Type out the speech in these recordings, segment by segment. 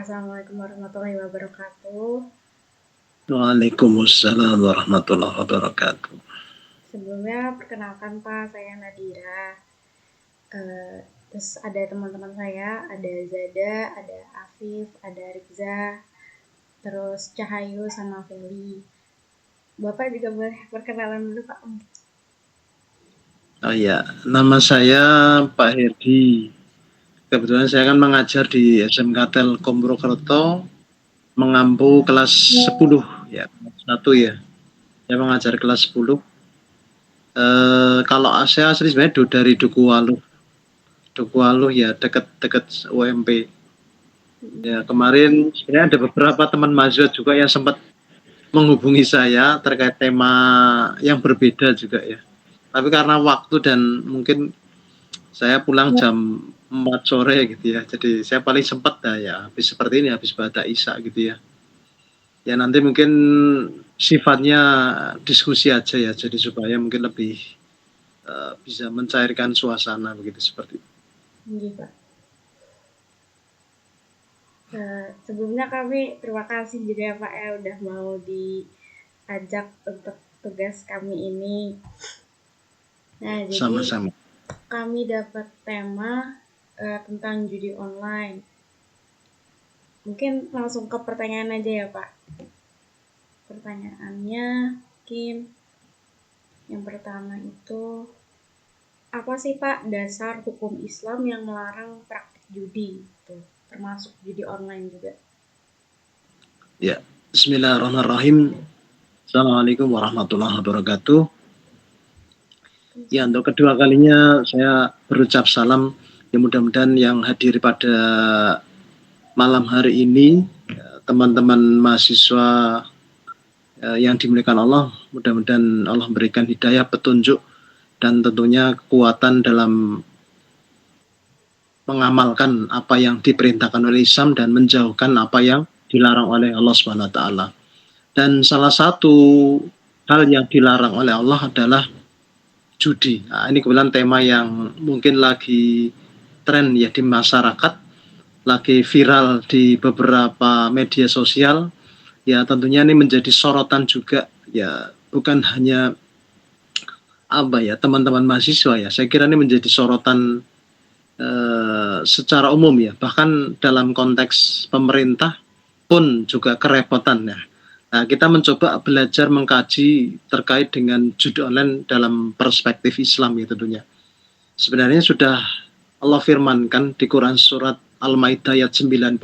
Assalamualaikum warahmatullahi wabarakatuh. Waalaikumsalam warahmatullahi wabarakatuh. Sebelumnya perkenalkan Pak, saya Nadira. Terus ada teman-teman saya, ada Zada, ada Afif, ada Riza, terus Cahayu sama Feli. Bapak juga boleh perkenalan dulu Pak. Oh ya, nama saya Pak Herdi. Kebetulan saya kan mengajar di SMK Telkom Purwokerto, mengampu kelas 10 ya, kelas 1 ya. Saya mengajar kelas 10. Kalau saya asli sebenarnya dari Dukuwaluh. Dukuwaluh ya, dekat-dekat UMP. Ya, kemarin sebenarnya ada beberapa teman mahasiswa juga yang sempat menghubungi saya terkait tema yang berbeda juga ya. Tapi karena waktu dan mungkin saya pulang jam 4 sore gitu ya. Jadi saya paling sempat ya habis seperti ini, habis baca Isya gitu ya. Ya nanti mungkin sifatnya diskusi aja ya. Jadi supaya mungkin lebih bisa mencairkan suasana begitu seperti itu. Iya Pak. Sebelumnya kami terima kasih juga ya Pak ya udah mau diajak untuk tugas kami ini. Nah, jadi Sama-sama. kami dapat tema tentang judi online. Mungkin langsung ke pertanyaan aja ya Pak. Pertanyaannya mungkin yang pertama itu, apa sih Pak dasar hukum Islam yang melarang praktik judi? Gitu. Termasuk judi online juga. Ya, bismillahirrahmanirrahim. Assalamualaikum warahmatullahi wabarakatuh. Ya, untuk kedua kalinya saya berucap salam. Ya, mudah-mudahan yang hadir pada malam hari ini, teman-teman mahasiswa yang dimuliakan Allah, mudah-mudahan Allah memberikan hidayah, petunjuk, dan tentunya kekuatan dalam mengamalkan apa yang diperintahkan oleh Islam dan menjauhkan apa yang dilarang oleh Allah Subhanahu wa taala. Dan salah satu hal yang dilarang oleh Allah adalah judi. Nah, ini kebetulan tema yang mungkin lagi tren ya di masyarakat, lagi viral di beberapa media sosial. Ya tentunya ini menjadi sorotan juga ya, bukan hanya teman-teman mahasiswa ya. Saya kira ini menjadi sorotan secara umum ya. Bahkan dalam konteks pemerintah pun juga kerepotan ya. Nah, kita mencoba belajar mengkaji terkait dengan judi online dalam perspektif Islam ya tentunya. Sebenarnya sudah Allah firmankan di Quran surat Al-Maidah ayat 90.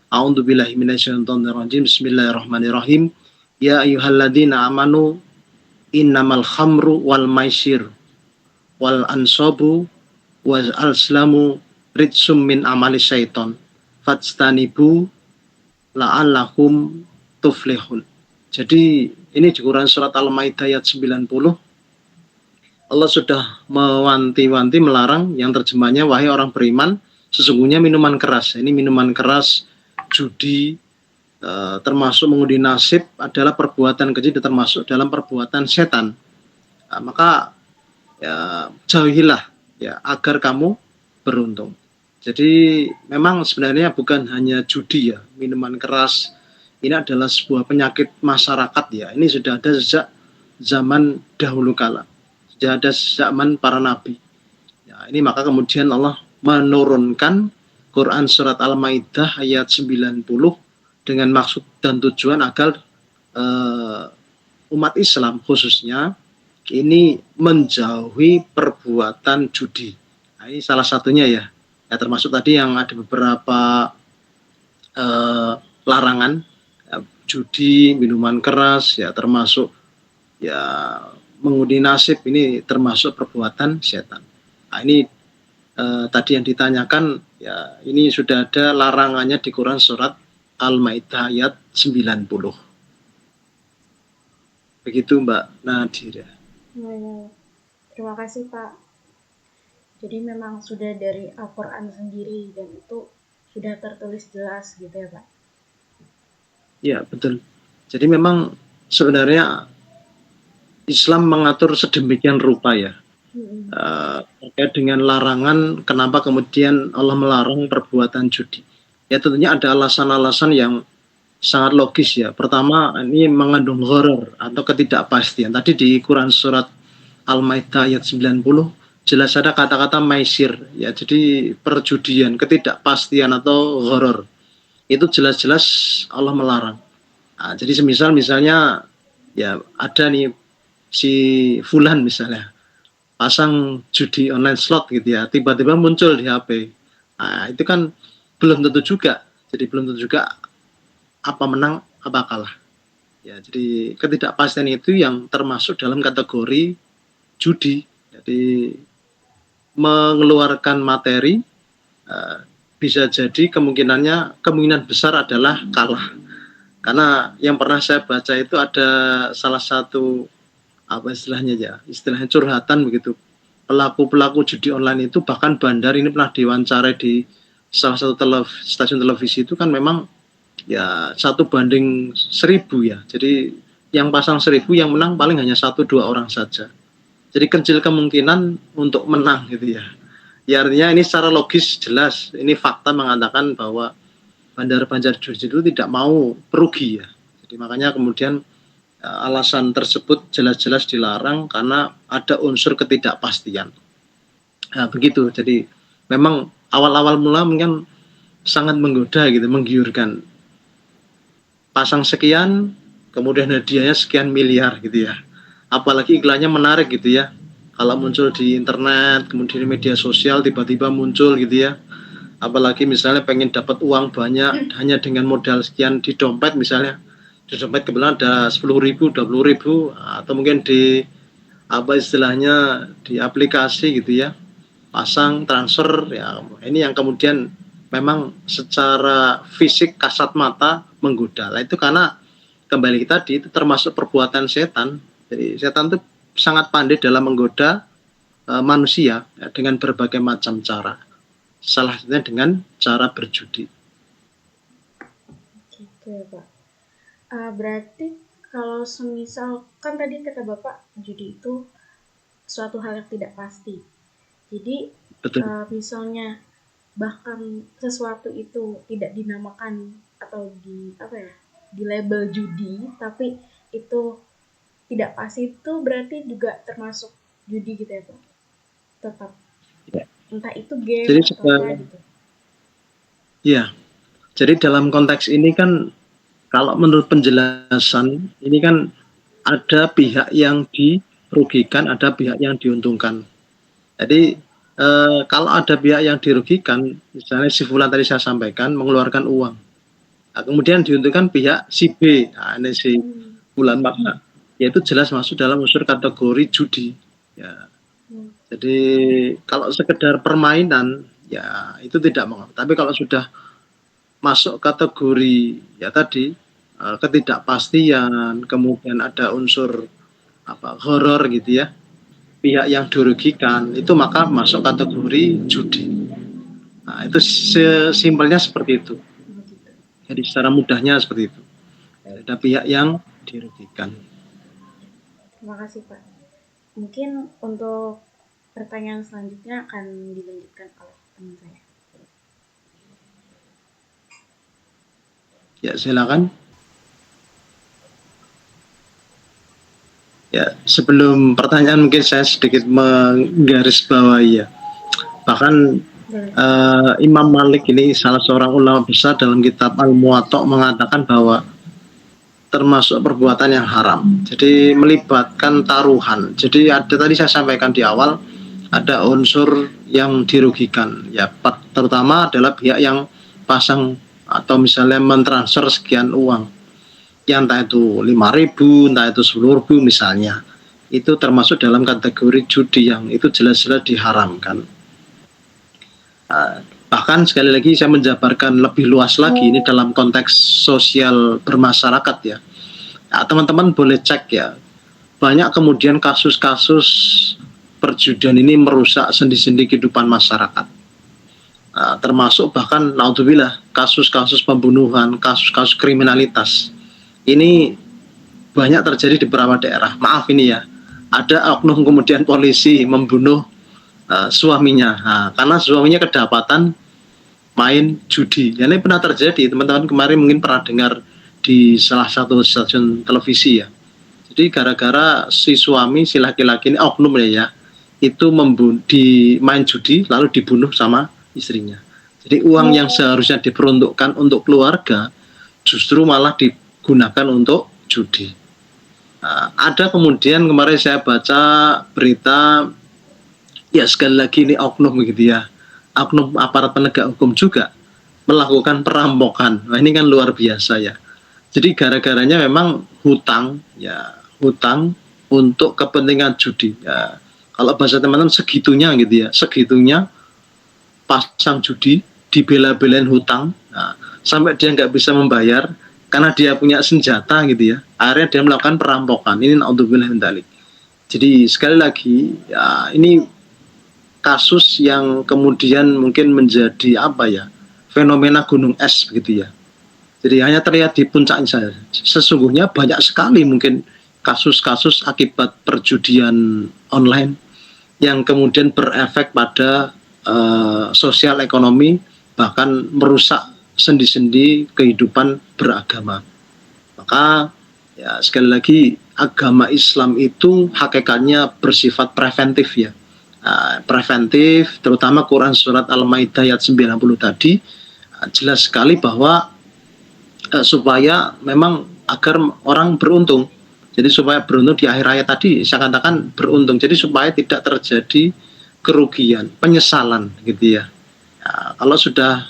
A'udzubillahi minasyaitonirrajim. Bismillahirrahmanirrahim. Ya ayyuhalladzina amanu innamal khamru wal maisir wal ansabu wal alslamu ritsum min amali syaiton fajtanibu la'allahum tuflihun. Jadi ini di Quran surat Al-Maidah ayat 90. Allah sudah mewanti-wanti melarang, yang terjemahnya wahai orang beriman, sesungguhnya minuman keras. Ini minuman keras, judi, termasuk mengundi nasib adalah perbuatan keji, termasuk dalam perbuatan setan. Nah, maka ya, jauhilah ya agar kamu beruntung. Jadi memang sebenarnya bukan hanya judi ya, minuman keras ini adalah sebuah penyakit masyarakat ya. Ini sudah ada sejak zaman dahulu kala, sudah ada zaman para nabi. Ya, ini maka kemudian Allah menurunkan Quran surat Al-Maidah ayat 90 dengan maksud dan tujuan agar umat Islam khususnya ini menjauhi perbuatan judi. Nah, ini salah satunya ya. Ya termasuk tadi yang ada beberapa larangan ya, judi, minuman keras, ya termasuk ya mengundi nasib, ini termasuk perbuatan setan. Nah, ini tadi yang ditanyakan ya, ini sudah ada larangannya di Quran surat Al-Maidah ayat 90. Begitu Mbak Nadira. Terima kasih Pak. Jadi memang sudah dari Al-Quran sendiri dan itu sudah tertulis jelas gitu ya Pak? Ya betul. Jadi memang sebenarnya Islam mengatur sedemikian rupa ya. Terkait dengan larangan, kenapa kemudian Allah melarang perbuatan judi. Ya tentunya ada alasan-alasan yang sangat logis ya. Pertama, ini mengandung horor atau ketidakpastian. Tadi di Quran surat Al-Maidah ayat 90 jelas ada kata-kata maisir ya. Jadi perjudian, ketidakpastian atau horor. Itu jelas-jelas Allah melarang. Nah, jadi misalnya ya ada nih si Fulan misalnya pasang judi online slot gitu ya, tiba-tiba muncul di HP. Nah, itu kan belum tentu juga. Jadi belum tentu juga apa menang, apa kalah. Ya, jadi ketidakpastian itu yang termasuk dalam kategori judi. Jadi mengeluarkan materi uh, bisa jadi kemungkinan besar adalah kalah. Karena yang pernah saya baca itu ada salah satu apa istilahnya ya, istilahnya curhatan begitu. Pelaku judi online itu bahkan bandar ini pernah diwawancara di salah satu stasiun televisi itu kan memang ya 1 banding 1000 ya. Jadi yang pasang 1000 yang menang paling hanya 1-2 orang saja. Jadi kecil kemungkinan untuk menang gitu ya. Ya artinya ini secara logis jelas ini fakta mengatakan bahwa bandar-bandar judi itu tidak mau merugi ya. Jadi makanya kemudian alasan tersebut jelas-jelas dilarang karena ada unsur ketidakpastian. Nah, begitu. Jadi memang awal-awal mula mungkin sangat menggoda gitu, menggiurkan. Pasang sekian, kemudian hadiahnya sekian miliar gitu ya. Apalagi iklannya menarik gitu ya. Kalau muncul di internet, kemudian di media sosial tiba-tiba muncul gitu ya. Apalagi misalnya pengen dapat uang banyak hanya dengan modal sekian di dompet misalnya. Di dompet kebetulan ada 10.000, 20.000 atau mungkin di apa istilahnya di aplikasi gitu ya. Pasang transfer ya. Ini yang kemudian memang secara fisik kasat mata menggoda. Nah, itu karena kembali tadi itu termasuk perbuatan setan. Jadi setan itu sangat pandai dalam menggoda manusia ya, dengan berbagai macam cara. Salah satunya dengan cara berjudi. Gitu ya Pak. Berarti kalau semisal kan tadi kata Bapak judi itu suatu hal yang tidak pasti. Jadi misalnya bahkan sesuatu itu tidak dinamakan atau di label judi tapi itu tidak pasti, itu berarti juga termasuk judi gitu ya Pak? Tetap ya. Entah itu game jadi, atau apa gitu. Iya. Jadi dalam konteks ini kan kalau menurut penjelasan ini kan ada pihak yang dirugikan, ada pihak yang diuntungkan. Jadi kalau ada pihak yang dirugikan, misalnya si Fulan tadi saya sampaikan mengeluarkan uang, nah, kemudian diuntungkan pihak si B, nah, ini si Fulan, maka yaitu jelas masuk dalam unsur kategori judi. Ya. Jadi kalau sekedar permainan, ya itu tidak mengapa. Tapi kalau sudah masuk kategori ya tadi ketidakpastian, kemudian ada unsur horor gitu ya, pihak yang dirugikan itu maka masuk kategori judi. Nah, itu simpelnya seperti itu. Jadi secara mudahnya seperti itu. Ada pihak yang dirugikan. Terima kasih Pak. Mungkin untuk pertanyaan selanjutnya akan dilanjutkan oleh teman saya. Ya, silakan. Ya, sebelum pertanyaan mungkin saya sedikit menggarisbawahi ya. Bahkan Imam Malik ini salah seorang ulama besar dalam kitab Al-Muwatta mengatakan bahwa termasuk perbuatan yang haram. Jadi melibatkan taruhan. Jadi ada tadi saya sampaikan di awal ada unsur yang dirugikan. Ya, terutama adalah pihak yang pasang atau misalnya mentransfer sekian uang. Ya, entah itu 5.000, entah itu 10.000 misalnya, itu termasuk dalam kategori judi yang itu jelas-jelas diharamkan. Bahkan sekali lagi saya menjabarkan lebih luas lagi ini dalam konteks sosial bermasyarakat ya. Nah, teman-teman boleh cek ya, banyak kemudian kasus-kasus perjudian ini merusak sendi-sendi kehidupan masyarakat. Termasuk bahkan naudzubillah kasus-kasus pembunuhan, kasus-kasus kriminalitas. Ini banyak terjadi di beberapa daerah. Maaf ini ya, ada oknum kemudian polisi membunuh suaminya. Nah, karena suaminya kedapatan main judi. Ya, ini pernah terjadi, teman-teman kemarin mungkin pernah dengar di salah satu stasiun televisi ya. Jadi gara-gara si suami, si laki-laki ini oknum ya, itu di main judi lalu dibunuh sama istrinya. Jadi uang yang seharusnya diperuntukkan untuk keluarga justru malah digunakan untuk judi. Nah, ada kemudian kemarin saya baca berita, ya sekali lagi ini oknum begitu ya, oknum aparat penegak hukum juga melakukan perampokan. Nah ini kan luar biasa ya. Jadi gara-garanya memang hutang, ya hutang untuk kepentingan judi. Ya, kalau bahasa teman-teman segitunya gitu ya, segitunya pasang judi, dibela-belain hutang, nah, sampai dia nggak bisa membayar karena dia punya senjata gitu ya. Akhirnya dia melakukan perampokan. Ini naudzubillah min dzalik. Jadi sekali lagi ya ini kasus yang kemudian mungkin menjadi apa ya, fenomena gunung es begitu ya. Jadi hanya terlihat di puncaknya saja. Sesungguhnya banyak sekali mungkin kasus-kasus akibat perjudian online yang kemudian berefek pada sosial ekonomi, bahkan merusak sendi-sendi kehidupan beragama. Maka ya sekali lagi agama Islam itu hakikatnya bersifat preventif ya. Preventif, terutama Quran surat Al-Maidah ayat 90 tadi jelas sekali bahwa supaya memang agar orang beruntung. Jadi supaya beruntung di akhir ayat tadi saya katakan beruntung. Jadi supaya tidak terjadi kerugian, penyesalan gitu ya. Kalau sudah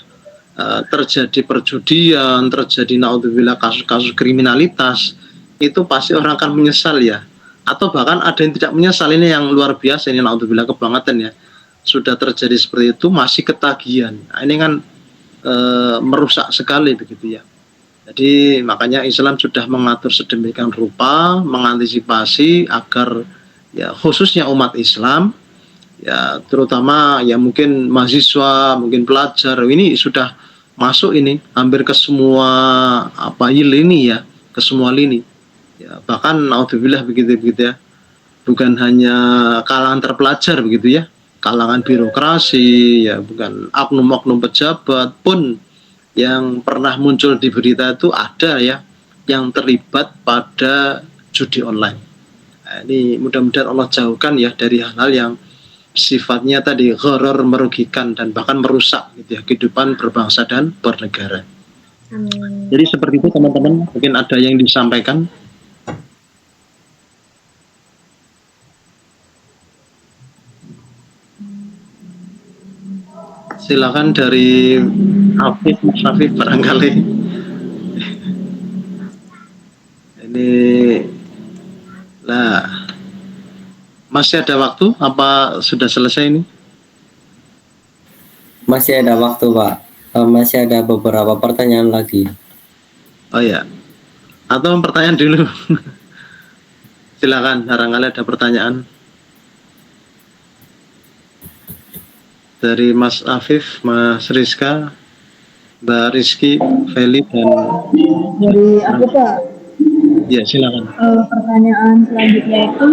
terjadi perjudian, terjadi naudzubillah kasus-kasus kriminalitas, itu pasti orang akan menyesal ya. Atau bahkan ada yang tidak menyesal, ini yang luar biasa, ini naudzubillah kebangetan ya. Sudah terjadi seperti itu masih ketagihan. Nah, ini kan merusak sekali begitu ya. Jadi makanya Islam sudah mengatur sedemikian rupa, mengantisipasi agar ya khususnya umat Islam, ya terutama ya mungkin mahasiswa, mungkin pelajar, ini sudah masuk ini hampir ke semua lini ya, ke semua lini. Ya, bahkan naudzubillah begitu ya. Bukan hanya kalangan terpelajar begitu ya, kalangan birokrasi, ya bukan oknum-oknum pejabat pun yang pernah muncul di berita itu ada ya yang terlibat pada judi online. Nah, ini mudah-mudahan Allah jauhkan ya dari hal-hal yang sifatnya tadi gharar, merugikan dan bahkan merusak gitu ya kehidupan berbangsa dan bernegara. Amin. Jadi seperti itu teman-teman, mungkin ada yang disampaikan. Silakan dari Afif, Mas Afif barangkali. Ini lah masih ada waktu apa sudah selesai ini? Masih ada waktu Pak, masih ada beberapa pertanyaan lagi. Oh ya, atau pertanyaan dulu. Silakan, barangkali ada pertanyaan dari Mas Afif, Mas Rizka, Mbak Rizky, Feli dan dari aku Pak. Ya silakan. Pertanyaan selanjutnya itu,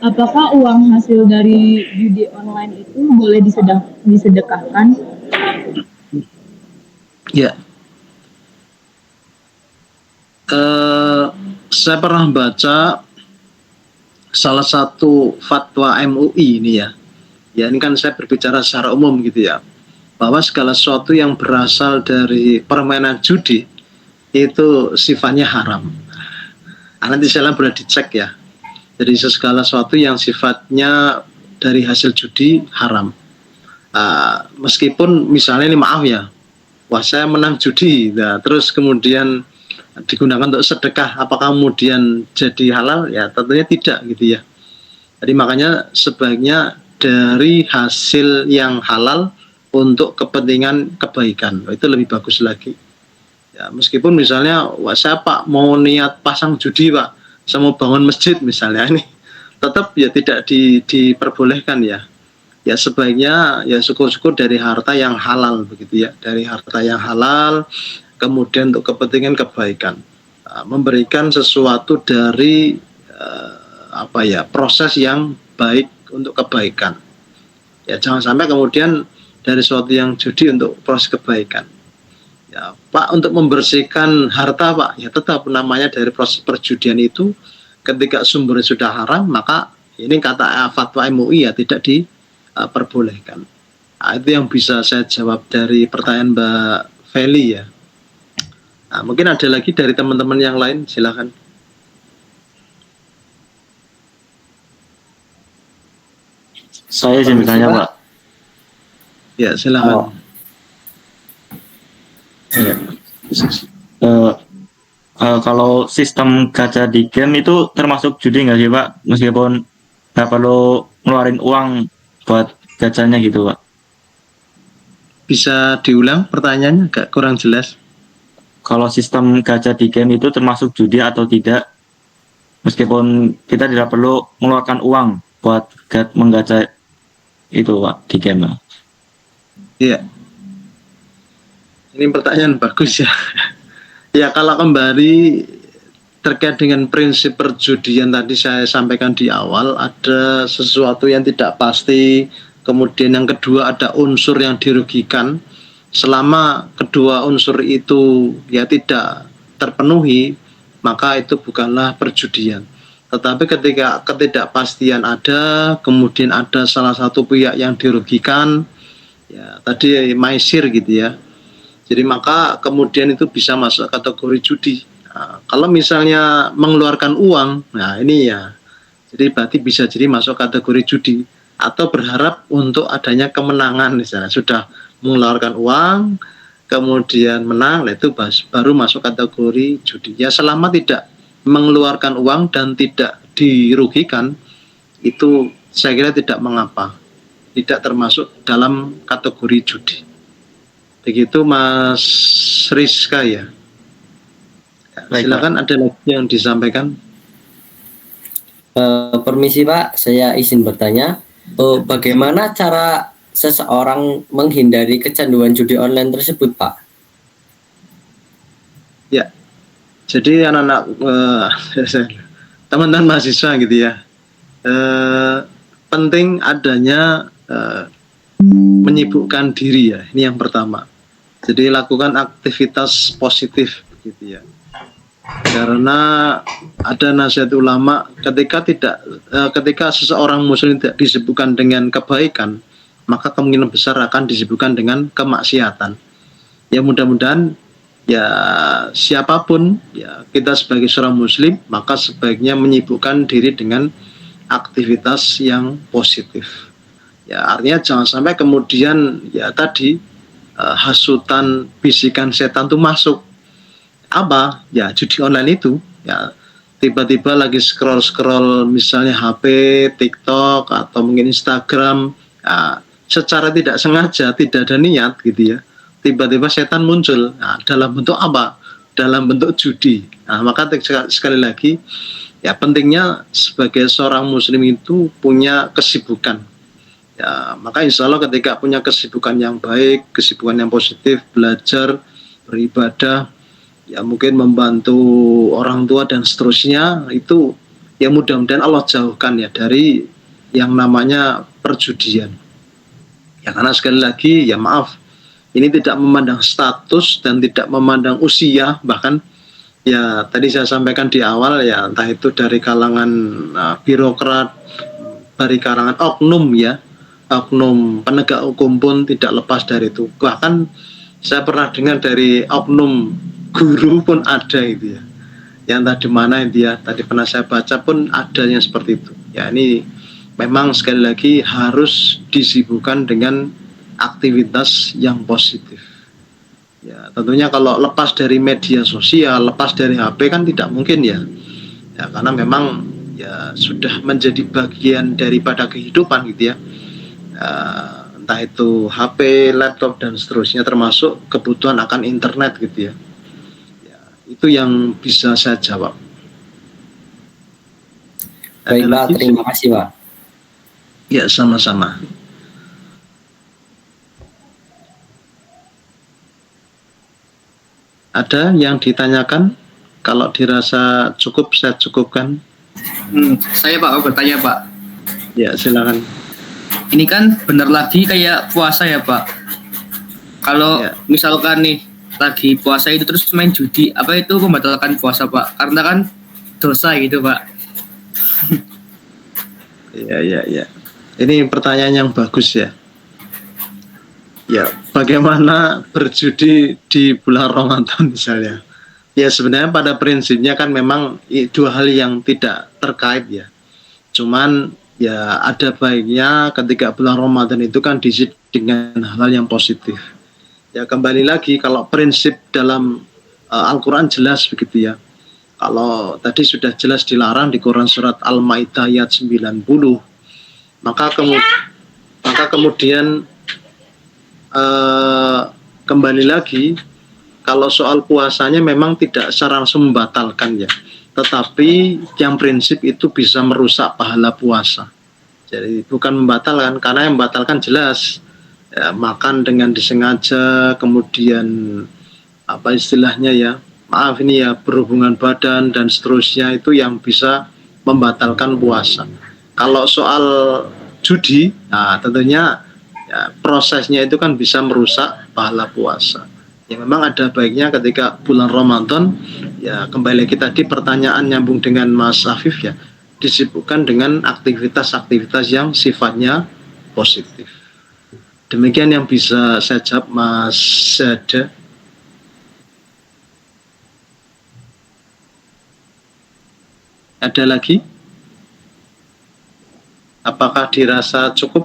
apakah uang hasil dari judi online itu boleh disedekahkan? Ya, saya pernah baca salah satu fatwa MUI ini ya. Ya ini kan saya berbicara secara umum gitu ya, bahwa segala sesuatu yang berasal dari permainan judi itu sifatnya haram. Nanti saya boleh dicek ya. Jadi segala sesuatu yang sifatnya dari hasil judi haram. Meskipun misalnya ini maaf ya, wah saya menang judi, nah, terus kemudian digunakan untuk sedekah, apakah kemudian jadi halal? Ya tentunya tidak gitu ya. Jadi makanya sebaiknya dari hasil yang halal untuk kepentingan kebaikan, itu lebih bagus lagi. Ya, meskipun misalnya, wah saya Pak mau niat pasang judi Pak, saya mau bangun masjid misalnya, ini tetap ya tidak diperbolehkan ya. Ya sebaiknya ya syukur-syukur dari harta yang halal begitu ya, dari harta yang halal, kemudian untuk kepentingan kebaikan, memberikan sesuatu dari proses yang baik untuk kebaikan. Ya jangan sampai kemudian dari suatu yang judi untuk proses kebaikan. Ya, Pak, untuk membersihkan harta, Pak, ya tetap namanya dari proses perjudian itu ketika sumbernya sudah haram, maka ini kata fatwa MUI ya tidak diperbolehkan. Nah, itu yang bisa saya jawab dari pertanyaan Mbak Feli ya. Nah, mungkin ada lagi dari teman-teman yang lain, silakan. Saya izin bertanya, Pak. Ya, silakan. Kalau sistem gacha di game itu termasuk judi nggak sih, Pak? Meskipun nggak perlu ngeluarin uang buat gacanya gitu, Pak. Bisa diulang pertanyaannya, agak kurang jelas. Kalau sistem gacha di game itu termasuk judi atau tidak? Meskipun kita tidak perlu mengeluarkan uang buat menggacha itu, Pak, di game, Pak. Iya. Ini pertanyaan bagus ya. Ya, kalau kembali terkait dengan prinsip perjudian tadi saya sampaikan di awal, ada sesuatu yang tidak pasti, kemudian yang kedua ada unsur yang dirugikan. Selama kedua unsur itu ya tidak terpenuhi, maka itu bukanlah perjudian. Tetapi ketika ketidakpastian ada, kemudian ada salah satu pihak yang dirugikan, ya tadi maisir gitu ya. Jadi maka kemudian itu bisa masuk kategori judi. Nah, kalau misalnya mengeluarkan uang, nah ini ya, jadi berarti bisa jadi masuk kategori judi. Atau berharap untuk adanya kemenangan misalnya, sudah mengeluarkan uang, kemudian menang, itu baru masuk kategori judi. Ya selama tidak mengeluarkan uang dan tidak dirugikan, itu saya kira tidak mengapa, tidak termasuk dalam kategori judi. Begitu Mas Rizka ya. Silakan, ada lagi yang disampaikan. Permisi Pak, saya izin bertanya. Bagaimana cara seseorang menghindari kecanduan judi online tersebut, Pak? Ya, jadi anak-anak teman-teman mahasiswa gitu ya, penting adanya menyibukkan diri ya. Ini yang pertama. Jadi lakukan aktivitas positif gitu ya. Karena ada nasihat ulama ketika seseorang muslim tidak disibukkan dengan kebaikan, maka kemungkinan besar akan disibukkan dengan kemaksiatan. Ya mudah-mudahan ya siapapun ya kita sebagai seorang muslim maka sebaiknya menyibukkan diri dengan aktivitas yang positif. Ya artinya jangan sampai kemudian ya tadi hasutan bisikan setan itu masuk. Apa? Ya judi online itu ya tiba-tiba lagi scroll misalnya HP, TikTok atau mungkin Instagram, ya, secara tidak sengaja, tidak ada niat gitu ya, tiba-tiba setan muncul. Nah, dalam bentuk apa? Dalam bentuk judi. Nah, maka sekali lagi ya pentingnya sebagai seorang muslim itu punya kesibukan. Ya, maka insya Allah ketika punya kesibukan yang baik, kesibukan yang positif, belajar, beribadah, ya mungkin membantu orang tua dan seterusnya, itu ya mudah-mudahan Allah jauhkan ya dari yang namanya perjudian. Ya karena sekali lagi ya maaf, ini tidak memandang status dan tidak memandang usia, bahkan ya tadi saya sampaikan di awal ya entah itu dari kalangan birokrat, dari kalangan oknum ya, oknum penegak hukum pun tidak lepas dari itu. Bahkan saya pernah dengar dari oknum guru pun ada itu ya, yang tadi mana itu ya, tadi pernah saya baca pun ada yang seperti itu ya. Ini memang sekali lagi harus disibukkan dengan aktivitas yang positif ya. Tentunya kalau lepas dari media sosial, lepas dari HP kan tidak mungkin ya, ya karena memang ya sudah menjadi bagian daripada kehidupan gitu ya. Entah itu HP, laptop dan seterusnya, termasuk kebutuhan akan internet gitu ya. Ya itu yang bisa saya jawab. Baik Pak, terima kasih Pak. Ya sama-sama. Ada yang ditanyakan? Kalau dirasa cukup saya cukupkan. Saya Pak, bertanya Pak. Ya silakan. ini kan bener lagi kayak puasa ya Pak. Kalau Ya. misalkan nih lagi puasa itu terus main judi, apa itu membatalkan puasa Pak? Karena kan dosa gitu Pak. Iya. Ini pertanyaan yang bagus ya. Ya, bagaimana berjudi di bulan Ramadan misalnya? Ya sebenarnya pada prinsipnya kan memang dua hal yang tidak terkait ya. Cuman ya ada baiknya ketika bulan Ramadan itu kan diisi dengan hal yang positif. Ya kembali lagi kalau prinsip dalam Al-Quran jelas begitu ya. Kalau tadi sudah jelas dilarang di Quran surat Al-Maidah ayat 90, maka kemudian kembali lagi kalau soal puasanya memang tidak secara langsung membatalkan ya, tetapi yang prinsip itu bisa merusak pahala puasa. Jadi bukan membatalkan, karena yang membatalkan jelas ya, makan dengan disengaja, kemudian apa istilahnya ya, maaf ini ya, berhubungan badan dan seterusnya, itu yang bisa membatalkan puasa. Kalau soal judi, nah tentunya ya, prosesnya itu kan bisa merusak pahala puasa. Ya memang ada baiknya ketika bulan Ramadan, ya kembali kita di pertanyaan nyambung dengan Mas Afif ya, disibukkan dengan aktivitas-aktivitas yang sifatnya positif. Demikian yang bisa saya jawab Mas Zada. Ada lagi? Apakah dirasa cukup?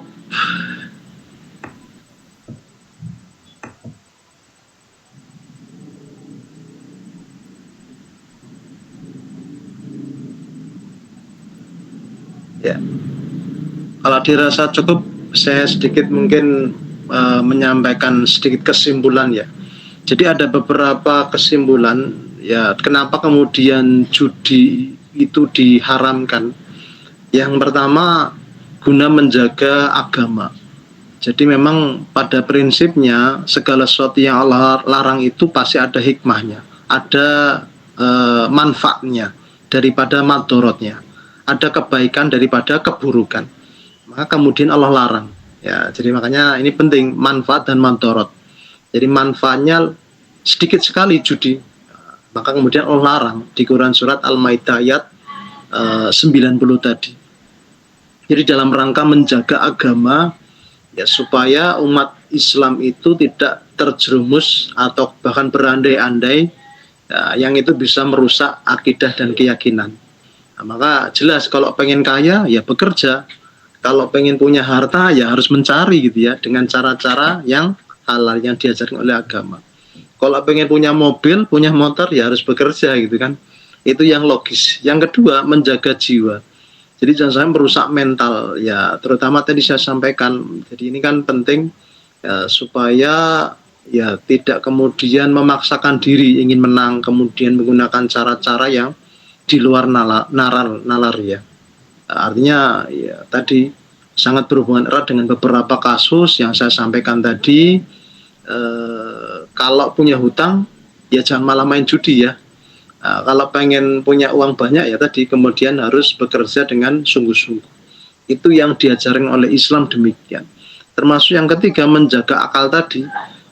Ya, kalau dirasa cukup, saya sedikit mungkin menyampaikan sedikit kesimpulan ya. Jadi ada beberapa kesimpulan ya, kenapa kemudian judi itu diharamkan. Yang pertama, guna menjaga agama. Jadi memang pada prinsipnya segala sesuatu yang Allah larang itu pasti ada hikmahnya, ada manfaatnya daripada madorotnya, ada kebaikan daripada keburukan. Maka kemudian Allah larang. Ya, jadi makanya ini penting, manfaat dan madorot. Jadi manfaatnya sedikit sekali judi, maka kemudian Allah larang di Quran surat Al-Maidah ayat 90 tadi. Jadi dalam rangka menjaga agama ya, supaya umat Islam itu tidak terjerumus atau bahkan berandai-andai ya, yang itu bisa merusak akidah dan keyakinan. Nah, maka jelas kalau pengen kaya ya bekerja, kalau pengen punya harta ya harus mencari gitu ya, dengan cara-cara yang halal yang diajarkan oleh agama. Kalau pengen punya mobil, punya motor ya harus bekerja gitu kan. Itu yang logis. Yang kedua, menjaga jiwa. Jadi jangan sampai merusak mental ya, terutama tadi saya sampaikan. Jadi ini kan penting ya, supaya ya tidak kemudian memaksakan diri ingin menang, kemudian menggunakan cara-cara yang di luar nalar ya. Artinya ya tadi sangat berhubungan erat dengan beberapa kasus yang saya sampaikan tadi. Kalau punya hutang ya jangan malah main judi ya. Kalau pengen punya uang banyak ya tadi kemudian harus bekerja dengan sungguh-sungguh. Itu yang diajarkan oleh Islam demikian. Termasuk yang ketiga, menjaga akal tadi.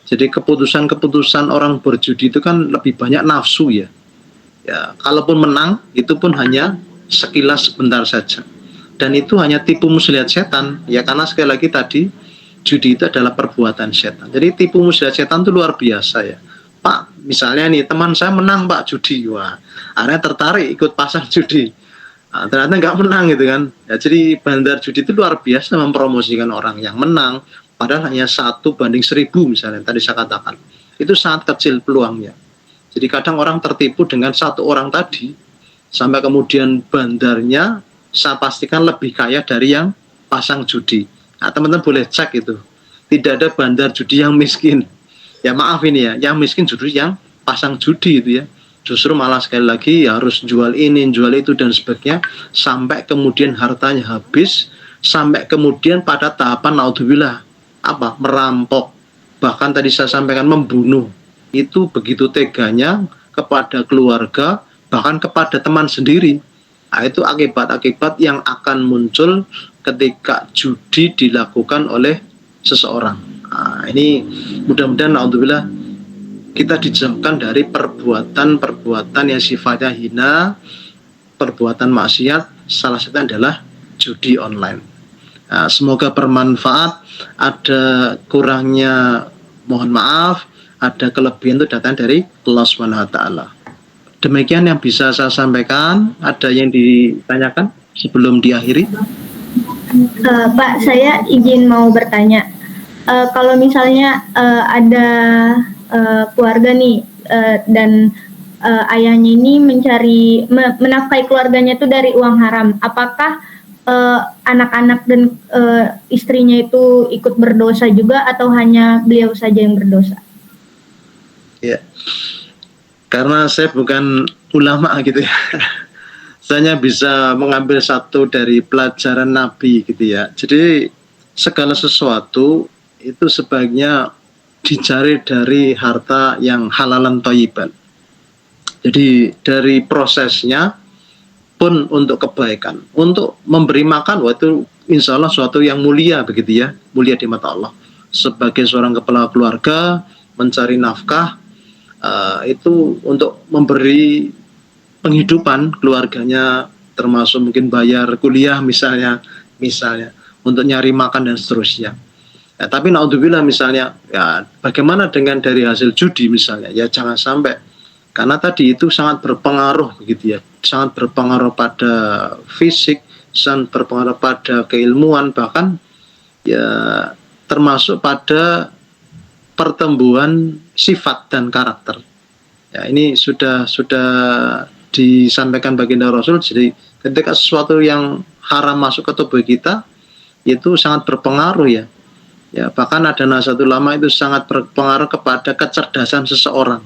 Jadi keputusan-keputusan orang berjudi itu kan lebih banyak nafsu ya. Ya, kalaupun menang itu pun hanya sekilas sebentar saja. Dan itu hanya tipu muslihat setan ya, karena sekali lagi tadi judi itu adalah perbuatan setan. Jadi tipu muslihat setan itu luar biasa ya. Pak, misalnya nih teman saya menang Pak judi, wah, akhirnya tertarik ikut pasang judi. Nah, ternyata nggak menang gitu kan. Ya, jadi bandar judi itu luar biasa mempromosikan orang yang menang, padahal hanya 1/1000 misalnya tadi saya katakan. Itu sangat kecil peluangnya. Jadi kadang orang tertipu dengan satu orang tadi, sampai kemudian bandarnya saya pastikan lebih kaya dari yang pasang judi. Nah, teman-teman boleh cek itu. Tidak ada bandar judi yang miskin. Ya maaf ini ya, yang miskin justru yang pasang judi itu ya. Justru malah sekali lagi ya harus jual ini, jual itu dan sebagainya, sampai kemudian hartanya habis, sampai kemudian pada tahapan naudzubillah apa? Merampok. Bahkan tadi saya sampaikan membunuh. Itu begitu teganya kepada keluarga, bahkan kepada teman sendiri. Nah, itu akibat-akibat yang akan muncul ketika judi dilakukan oleh seseorang. Nah, ini mudah-mudahan naudzubillah kita dijauhkan dari perbuatan-perbuatan yang sifatnya hina, perbuatan maksiat, salah satunya adalah judi online. Nah, semoga bermanfaat. Ada kurangnya mohon maaf, ada kelebihan itu datang dari Allah Subhanahu wa taala. Demikian yang bisa saya sampaikan. Ada yang ditanyakan sebelum diakhiri? Pak, saya izin mau bertanya. Kalau misalnya ada keluarga nih dan ayahnya ini menafkahi keluarganya itu dari uang haram, apakah anak-anak dan istrinya itu ikut berdosa juga atau hanya beliau saja yang berdosa? Ya, karena saya bukan ulama gitu ya. Saya bisa mengambil satu dari pelajaran Nabi gitu ya. Jadi segala sesuatu itu sebaiknya dicari dari harta yang halalan thayyiban. Jadi dari prosesnya pun untuk kebaikan, untuk memberi makan, itu insya Allah suatu yang mulia begitu ya, mulia di mata Allah. Sebagai seorang kepala keluarga mencari nafkah itu untuk memberi penghidupan keluarganya, termasuk mungkin bayar kuliah misalnya untuk nyari makan dan seterusnya. Ya, tapi naudzubillah misalnya, ya bagaimana dengan dari hasil judi misalnya, ya jangan sampai, karena tadi itu sangat berpengaruh begitu ya, sangat berpengaruh pada fisik, sangat berpengaruh pada keilmuan, bahkan ya termasuk pada pertumbuhan sifat dan karakter. Ya, ini sudah disampaikan baginda Rasul. Jadi ketika sesuatu yang haram masuk ke tubuh kita itu sangat berpengaruh ya. Ya, bahkan ada nasihat ulama itu sangat berpengaruh kepada kecerdasan seseorang.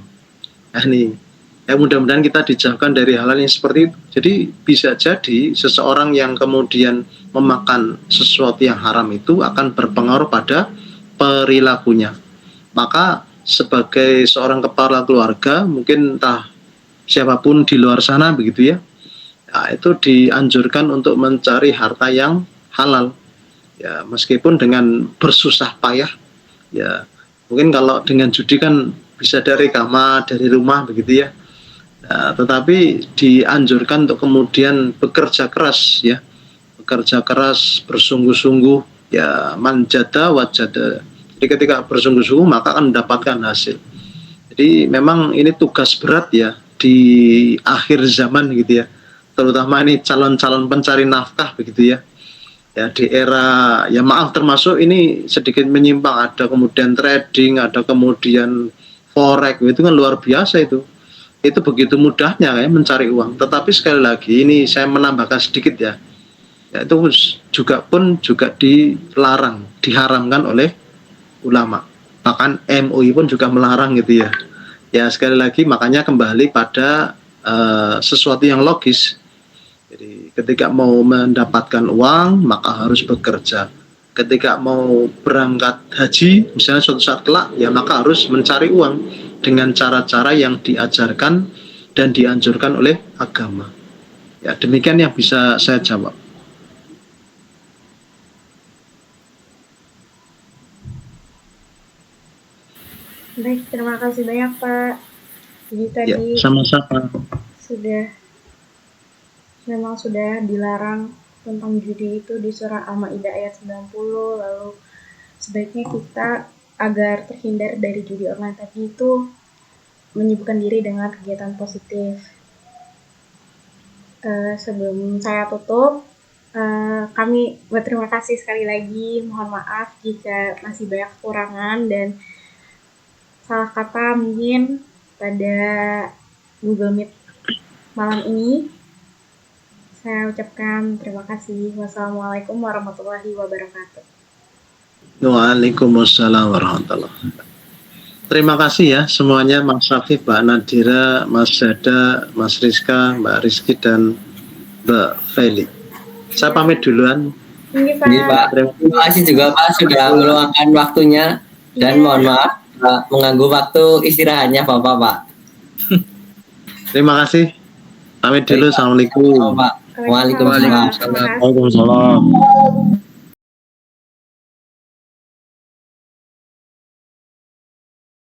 Nah, ini ya mudah-mudahan kita dijauhkan dari hal-hal yang seperti itu. Jadi bisa jadi seseorang yang kemudian memakan sesuatu yang haram itu akan berpengaruh pada perilakunya. Maka sebagai seorang kepala keluarga, mungkin entah siapapun di luar sana begitu ya, nah, itu dianjurkan untuk mencari harta yang halal. Ya, meskipun dengan bersusah payah, ya mungkin kalau dengan judi kan bisa dari kamar, dari rumah begitu ya. Nah, tetapi dianjurkan untuk kemudian bekerja keras ya, bekerja keras, bersungguh-sungguh, ya manjada wajada. Jadi ketika bersungguh-sungguh maka akan mendapatkan hasil. Jadi memang ini tugas berat ya di akhir zaman gitu ya, terutama ini calon-calon pencari nafkah begitu ya. Ya di era, ya maaf termasuk ini sedikit menyimpang, ada kemudian trading, ada kemudian forex, itu kan luar biasa itu begitu mudahnya ya mencari uang. Tetapi sekali lagi ini saya menambahkan sedikit ya, itu juga dilarang, diharamkan oleh ulama, bahkan MUI pun juga melarang gitu ya. Ya sekali lagi makanya kembali pada sesuatu yang logis. Jadi ketika mau mendapatkan uang maka harus bekerja. Ketika mau berangkat haji misalnya suatu saat kelak, ya maka harus mencari uang dengan cara-cara yang diajarkan dan dianjurkan oleh agama. Ya demikian yang bisa saya jawab. Baik, terima kasih banyak Pak. Jadi tadi Ya, sama-sama. Memang sudah dilarang tentang judi itu di surah Al-Maidah ayat 90. Lalu sebaiknya kita agar terhindar dari judi online tadi itu menyibukkan diri dengan kegiatan positif. Sebelum saya tutup, kami berterima kasih sekali lagi. Mohon maaf jika masih banyak kekurangan dan salah kata mungkin pada Google Meet malam ini. Saya ucapkan terima kasih. Wassalamualaikum warahmatullahi wabarakatuh. Waalaikumsalam warahmatullahi wabarakatuh. Terima kasih ya semuanya, Mas Syafif, Mbak Nadira, Mas Zada, Mas Rizka, Mbak Rizky, dan Mbak Feli. Saya pamit duluan. Ini Pak. Ini Pak, terima kasih juga Pak sudah meluangkan waktunya dan mohon maaf mengganggu waktu istirahatnya Bapak Pak. Terima kasih. Pamit dulu. Assalamualaikum. Pak. Waalaikumsalam. Terima kasih. Waalaikumsalam.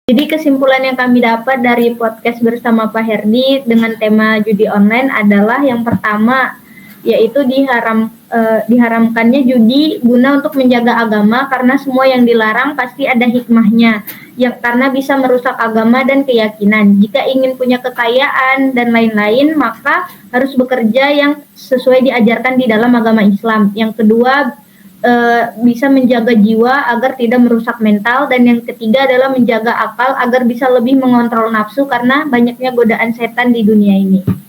Jadi kesimpulan yang kami dapat dari podcast bersama Pak Herdi dengan tema judi online adalah yang pertama, yaitu diharamkannya judi guna untuk menjaga agama, karena semua yang dilarang pasti ada hikmahnya, yang karena bisa merusak agama dan keyakinan. Jika ingin punya kekayaan dan lain-lain, maka harus bekerja yang sesuai diajarkan di dalam agama Islam. Yang kedua, bisa menjaga jiwa agar tidak merusak mental, dan yang ketiga adalah menjaga akal agar bisa lebih mengontrol nafsu karena banyaknya godaan setan di dunia ini.